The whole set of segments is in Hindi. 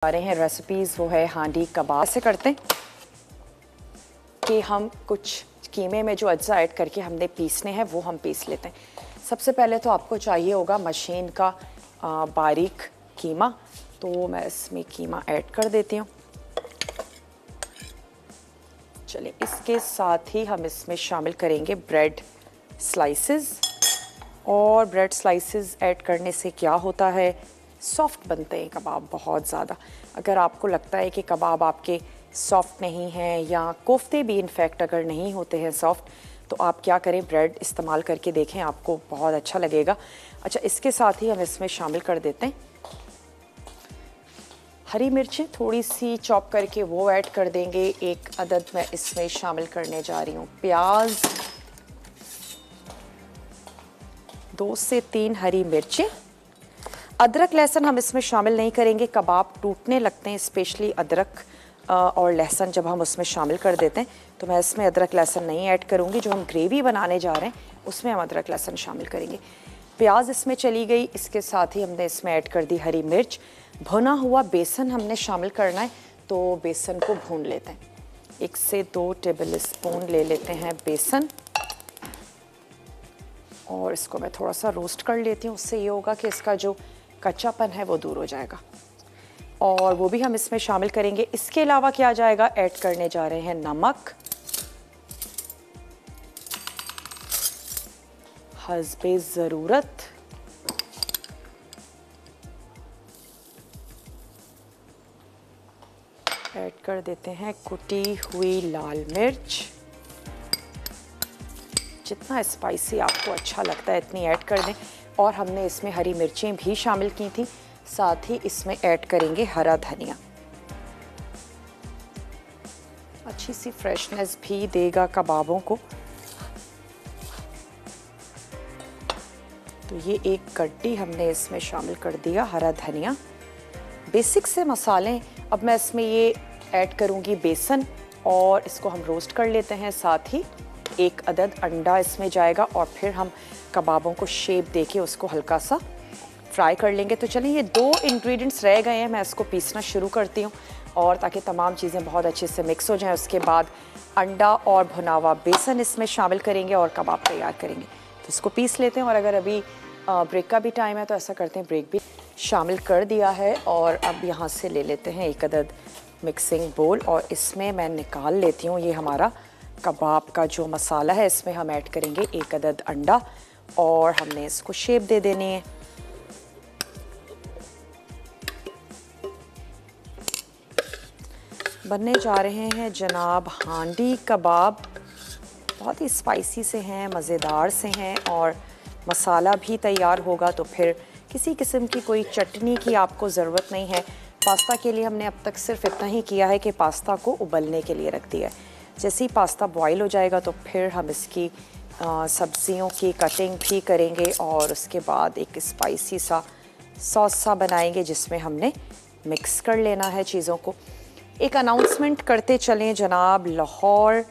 आ रहे हैं रेसिपीज़, वो है हांडी कबाब। ऐसे करते हैं कि हम कुछ कीमे में जो अज्जा ऐड करके हमने पीसने हैं वो हम पीस लेते हैं। सबसे पहले तो आपको चाहिए होगा मशीन का बारीक कीमा, तो मैं इसमें कीमा ऐड कर देती हूँ। चलिए, इसके साथ ही हम इसमें शामिल करेंगे ब्रेड स्लाइसेस। और ब्रेड स्लाइसेस ऐड करने से क्या होता है, सॉफ्ट बनते हैं कबाब बहुत ज़्यादा। अगर आपको लगता है कि कबाब आपके सॉफ्ट नहीं हैं, या कोफ्ते भी इनफैक्ट अगर नहीं होते हैं सॉफ्ट, तो आप क्या करें, ब्रेड इस्तेमाल करके देखें, आपको बहुत अच्छा लगेगा। अच्छा, इसके साथ ही हम इसमें शामिल कर देते हैं हरी मिर्चें थोड़ी सी चॉप करके, वो ऐड कर देंगे। एक अदद मैं इसमें शामिल करने जा रही हूँ प्याज, 2 से 3 हरी मिर्चें। अदरक लहसुन हम इसमें शामिल नहीं करेंगे, कबाब टूटने लगते हैं, स्पेशली अदरक और लहसुन जब हम उसमें शामिल कर देते हैं, तो मैं इसमें अदरक लहसुन नहीं ऐड करूँगी। जो हम ग्रेवी बनाने जा रहे हैं उसमें हम अदरक लहसुन शामिल करेंगे। प्याज इसमें चली गई, इसके साथ ही हमने इसमें ऐड कर दी हरी मिर्च। भुना हुआ बेसन हमने शामिल करना है, तो बेसन को भून लेते हैं। 1 से 2 टेबल स्पून ले लेते हैं बेसन, और इसको मैं थोड़ा सा रोस्ट कर लेती हूँ। उससे ये होगा कि इसका जो कच्चापन है वो दूर हो जाएगा, और वो भी हम इसमें शामिल करेंगे। इसके अलावा क्या जाएगा, ऐड करने जा रहे हैं नमक हस्बे ज़रूरत, ऐड कर देते हैं कुटी हुई लाल मिर्च। जितना स्पाइसी आपको अच्छा लगता है इतनी ऐड कर दें। और हमने इसमें हरी मिर्चें भी शामिल की थी, साथ ही इसमें ऐड करेंगे हरा धनिया। अच्छी सी फ्रेशनेस भी देगा कबाबों को। तो ये एक गड्डी हमने इसमें शामिल कर दिया हरा धनिया। बेसिक से मसाले। अब मैं इसमें ये ऐड करूँगी बेसन, और इसको हम रोस्ट कर लेते हैं। साथ ही 1 अदद अंडा इसमें जाएगा, और फिर हम कबाबों को शेप देके उसको हल्का सा फ्राई कर लेंगे। तो चलिए, ये 2 इंग्रेडिएंट्स रह गए हैं, मैं इसको पीसना शुरू करती हूँ, और ताकि तमाम चीज़ें बहुत अच्छे से मिक्स हो जाएं। उसके बाद अंडा और भुना हुआ बेसन इसमें शामिल करेंगे और कबाब तैयार करेंगे। तो इसको पीस लेते हैं, और अगर अभी ब्रेक का भी टाइम है तो ऐसा करते हैं, ब्रेक भी शामिल कर दिया है। और अब यहाँ से ले लेते हैं 1 अदद मिक्सिंग बोल, और इसमें मैं निकाल लेती हूँ ये हमारा कबाब का जो मसाला है। इसमें हम ऐड करेंगे 1 अदद अंडा, और हमने इसको शेप दे देनी है। बनने जा रहे हैं जनाब हांडी कबाब। बहुत ही स्पाइसी से हैं, मज़ेदार से हैं, और मसाला भी तैयार होगा, तो फिर किसी किस्म की कोई चटनी की आपको ज़रूरत नहीं है। पास्ता के लिए हमने अब तक सिर्फ इतना ही किया है कि पास्ता को उबलने के लिए रख दिया है। जैसे ही पास्ता बॉईल हो जाएगा तो फिर हम इसकी सब्जियों की कटिंग भी करेंगे, और उसके बाद एक स्पाइसी सा सॉस सा बनाएंगे जिसमें हमने मिक्स कर लेना है चीज़ों को। एक अनाउंसमेंट करते चलें जनाब, लाहौर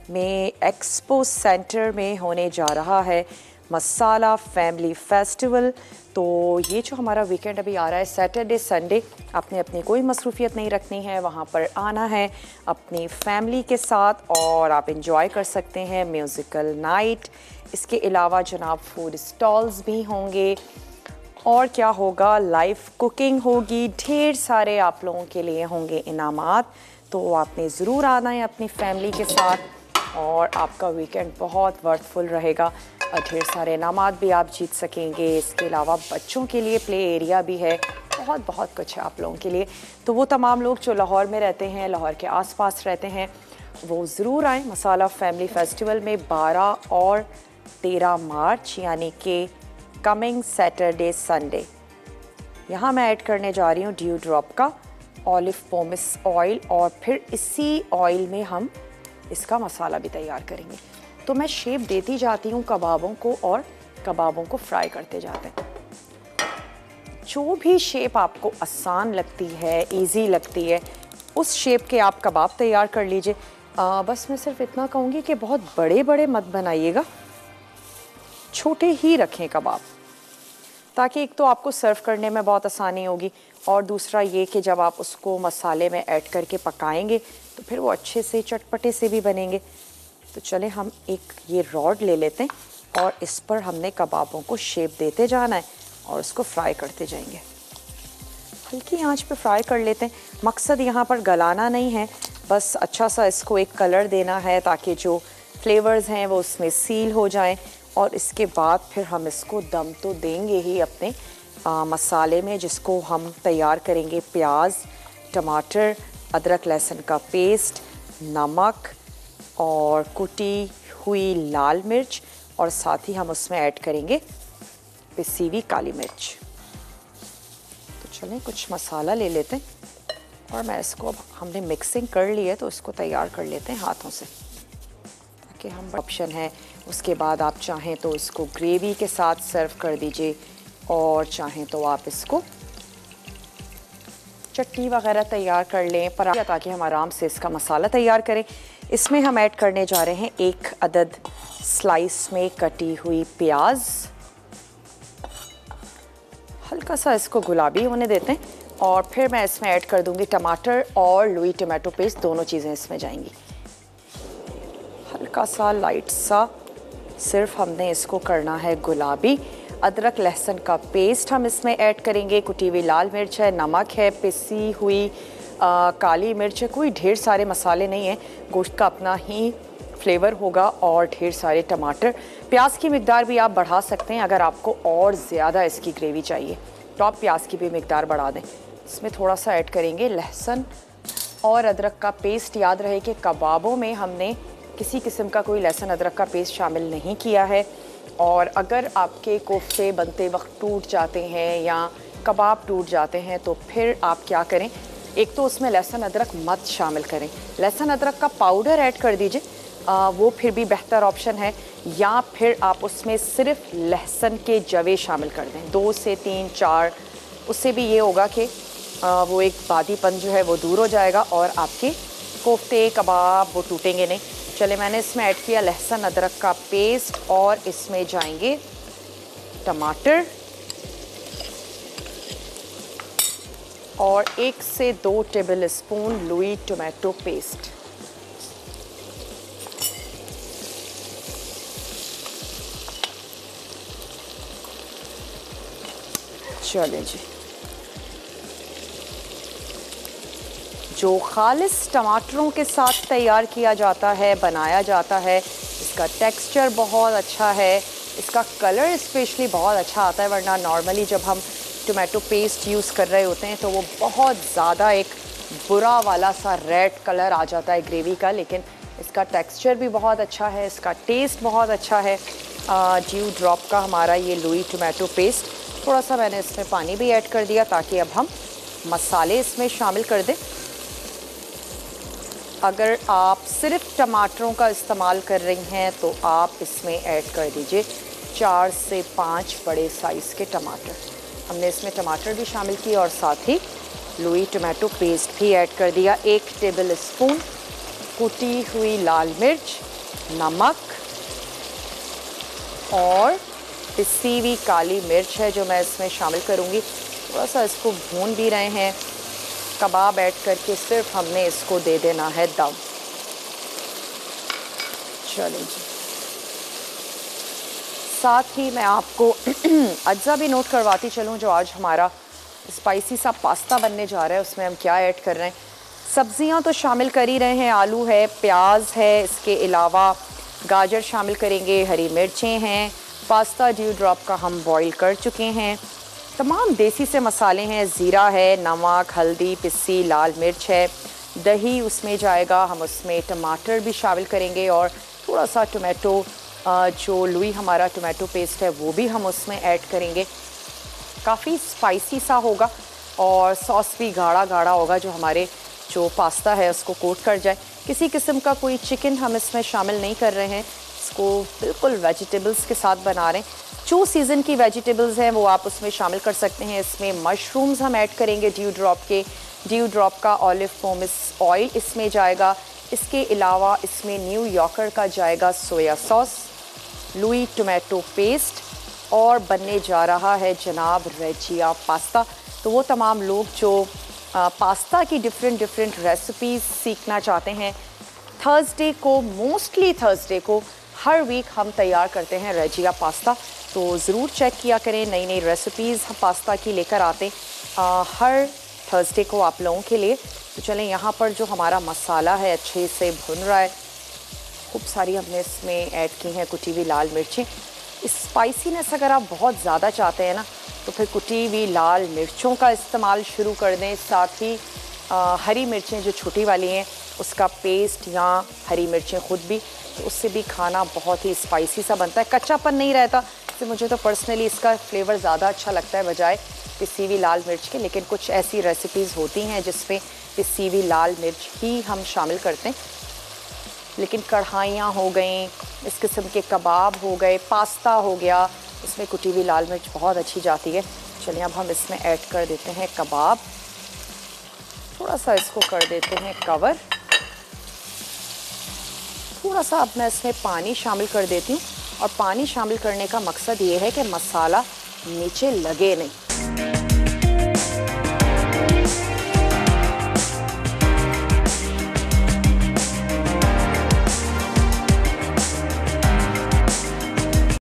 में एक्सपो सेंटर में होने जा रहा है मसाला फैमिली फेस्टिवल। तो ये जो हमारा वीकेंड अभी आ रहा है, सैटरडे संडे, आपने अपनी कोई मसरूफियत नहीं रखनी है, वहाँ पर आना है अपनी फैमिली के साथ, और आप इंजॉय कर सकते हैं म्यूज़िकल नाइट। इसके अलावा जनाब फूड स्टॉल्स भी होंगे, और क्या होगा, लाइव कुकिंग होगी, ढेर सारे आप लोगों के लिए होंगे इनामात। तो आपने ज़रूर आना है अपनी फैमिली के साथ, और आपका वीकेंड बहुत वर्थफुल रहेगा। ढेर सारे इनामात भी आप जीत सकेंगे। इसके अलावा बच्चों के लिए प्ले एरिया भी है, बहुत बहुत कुछ है आप लोगों के लिए। तो वो तमाम लोग जो लाहौर में रहते हैं, लाहौर के आसपास रहते हैं, वो ज़रूर आएँ मसाला फैमिली फेस्टिवल में। 12 और 13 मार्च यानी कि कमिंग सैटरडे संडे। यहाँ मैं ऐड करने जा रही हूँ ड्यू ड्रॉप का ऑलिव पोमिस ऑयल, और फिर इसी ऑयल में हम इसका मसाला भी तैयार करेंगे। तो मैं शेप देती जाती हूँ कबाबों को, और कबाबों को फ्राई करते जाते हैं। जो भी शेप आपको आसान लगती है, इजी लगती है, उस शेप के आप कबाब तैयार कर लीजिए। बस मैं सिर्फ इतना कहूँगी कि बहुत बड़े बड़े मत बनाइएगा, छोटे ही रखें कबाब, ताकि एक तो आपको सर्व करने में बहुत आसानी होगी, और दूसरा ये कि जब आप उसको मसाले में ऐड करके पकाएंगे तो फिर वो अच्छे से चटपटे से भी बनेंगे। तो चले हम एक ये रॉड ले लेते हैं और इस पर हमने कबाबों को शेप देते जाना है और उसको फ्राई करते जाएंगे। हल्की आंच पे फ्राई कर लेते हैं। मकसद यहाँ पर गलाना नहीं है, बस अच्छा सा इसको एक कलर देना है ताकि जो फ्लेवर्स हैं वो उसमें सील हो जाएं। और इसके बाद फिर हम इसको दम तो देंगे ही अपने मसाले में, जिसको हम तैयार करेंगे प्याज, टमाटर, अदरक लहसुन का पेस्ट, नमक और कुटी हुई लाल मिर्च, और साथ ही हम उसमें ऐड करेंगे पिसी हुई काली मिर्च। तो चलें कुछ मसाला ले लेते हैं और मैं इसको, अब हमने मिक्सिंग कर ली है तो इसको तैयार कर लेते हैं हाथों से, ताकि हम ऑप्शन है। उसके बाद आप चाहें तो इसको ग्रेवी के साथ सर्व कर दीजिए और चाहें तो आप इसको चटनी वगैरह तैयार कर लें पर, ताकि हम आराम से इसका मसाला तैयार करें। इसमें हम ऐड करने जा रहे हैं 1 अदद स्लाइस में कटी हुई प्याज। हल्का सा इसको गुलाबी होने देते हैं और फिर मैं इसमें ऐड कर दूंगी टमाटर और लुई टोमेटो पेस्ट, दोनों चीज़ें इसमें जाएंगी। हल्का सा लाइट सा सिर्फ हमने इसको करना है गुलाबी। अदरक लहसुन का पेस्ट हम इसमें ऐड करेंगे, कुटी हुई लाल मिर्च है, नमक है, पिसी हुई काली मिर्च है। कोई ढेर सारे मसाले नहीं हैं, गोश्त का अपना ही फ्लेवर होगा और ढेर सारे टमाटर। प्याज की मिकदार भी आप बढ़ा सकते हैं अगर आपको और ज़्यादा इसकी ग्रेवी चाहिए तो आप प्याज की भी मिकदार बढ़ा दें। इसमें थोड़ा सा ऐड करेंगे लहसुन और अदरक का पेस्ट। याद रहे कि कबाबों में हमने किसी किस्म का कोई लहसुन अदरक का पेस्ट शामिल नहीं किया है। और अगर आपके कोफ्ते बनते वक्त टूट जाते हैं या कबाब टूट जाते हैं तो फिर आप क्या करें, एक तो उसमें लहसुन अदरक मत शामिल करें, लहसुन अदरक का पाउडर ऐड कर दीजिए, वो फिर भी बेहतर ऑप्शन है। या फिर आप उसमें सिर्फ लहसुन के जवे शामिल कर दें, 2 से 3 4, उससे भी ये होगा कि वो एक बादीपन जो है वो दूर हो जाएगा और आपके कोफ्ते कबाब वो टूटेंगे नहीं। चले मैंने इसमें ऐड किया लहसुन अदरक का पेस्ट और इसमें जाएंगे टमाटर और 1 से 2 table spoon Louis tomato paste. चलें जी, जो खालिस टमाटरों के साथ तैयार किया जाता है, बनाया जाता है, इसका टेक्सचर बहुत अच्छा है, इसका कलर स्पेशली बहुत अच्छा आता है। वरना नॉर्मली जब हम टोमेटो पेस्ट यूज़ कर रहे होते हैं तो वो बहुत ज़्यादा एक बुरा वाला सा रेड कलर आ जाता है ग्रेवी का, लेकिन इसका टेक्सचर भी बहुत अच्छा है, इसका टेस्ट बहुत अच्छा है। ड्यू ड्रॉप का हमारा ये लुई टोमेटो पेस्ट, थोड़ा सा मैंने इसमें पानी भी ऐड कर दिया ताकि अब हम मसाले इसमें शामिल कर दें। अगर आप सिर्फ टमाटरों का इस्तेमाल कर रही हैं तो आप इसमें ऐड कर दीजिए 4 से 5 बड़े साइज़ के टमाटर। हमने इसमें टमाटर भी शामिल किए और साथ ही लुई टोमेटो पेस्ट भी ऐड कर दिया। 1 टेबल स्पून कुटी हुई लाल मिर्च, नमक और पिसी हुई काली मिर्च है जो मैं इसमें शामिल करूँगी। थोड़ा सा इसको भून भी रहे हैं। कबाब ऐड करके सिर्फ हमने इसको दे देना है दम। चलें जी, साथ ही मैं आपको अज्जा भी नोट करवाती चलूँ जो आज हमारा स्पाइसी सा पास्ता बनने जा रहा है, उसमें हम क्या ऐड कर रहे हैं। सब्जियां तो शामिल कर ही रहे हैं, आलू है, प्याज है, इसके अलावा गाजर शामिल करेंगे, हरी मिर्चें हैं, पास्ता ड्यू ड्रॉप का हम बॉईल कर चुके हैं, तमाम देसी से मसाले हैं, ज़ीरा है, नमक, हल्दी, पिसी लाल मिर्च है, दही उसमें जाएगा, हम उसमें टमाटर भी शामिल करेंगे और थोड़ा सा टोमेटो, जो लुई हमारा टोमेटो पेस्ट है वो भी हम उसमें ऐड करेंगे। काफ़ी स्पाइसी सा होगा और सॉस भी गाढ़ा गाढ़ा होगा जो हमारे जो पास्ता है उसको कोट कर जाए। किसी किस्म का कोई चिकन हम इसमें शामिल नहीं कर रहे हैं, इसको बिल्कुल वेजिटेबल्स के साथ बना रहे हैं। जो सीज़न की वेजिटेबल्स हैं वो आप उसमें शामिल कर सकते हैं। इसमें मशरूम्स हम ऐड करेंगे ड्यू ड्रॉप के, ड्यू ड्रॉप का ऑलिव पोमेस ऑयल इसमें जाएगा। इसके अलावा इसमें न्यू यॉर्कर का जाएगा soya sauce, Louis tomato paste और बनने जा रहा है जनाब रेजिया पास्ता। तो वो तमाम लोग जो पास्ता की डिफरेंट रेसिपीज़ सीखना चाहते हैं, थर्सडे को, मोस्टली थर्सडे को हर वीक हम तैयार करते हैं रेजिया पास्ता। तो ज़रूर चेक किया करें, नई नई रेसिपीज़ हम पास्ता की लेकर आते हर थर्सडे को आप लोगों के लिए। तो चलें, यहाँ पर जो हमारा मसाला है अच्छे से भुन रहा है। खूब सारी हमने इसमें ऐड की हैं कुटी हुई लाल मिर्चें। स्पाइसीनेस अगर आप बहुत ज़्यादा चाहते हैं ना, तो फिर कुटी हुई लाल मिर्चों का इस्तेमाल शुरू कर दें। साथ ही हरी मिर्चें जो छोटी वाली हैं उसका पेस्ट, या हरी मिर्चें खुद भी, तो उससे भी खाना बहुत ही स्पाइसी सा बनता है, कच्चापन नहीं रहता। तो मुझे तो पर्सनली इसका फ्लेवर ज़्यादा अच्छा लगता है बजाय पिसी हुई लाल मिर्च के। लेकिन कुछ ऐसी रेसिपीज़ होती हैं जिसमें पिसी हुई लाल मिर्च ही हम शामिल करते हैं। लेकिन कढ़ाइयाँ हो गई, इस किस्म के कबाब हो गए, पास्ता हो गया, इसमें कुटी हुई लाल मिर्च बहुत अच्छी जाती है। चलिए अब हम इसमें ऐड कर देते हैं कबाब। थोड़ा सा इसको कर देते हैं कवर। थोड़ा सा अब मैं इसमें पानी शामिल कर देती हूँ, और पानी शामिल करने का मकसद ये है कि मसाला नीचे लगे नहीं।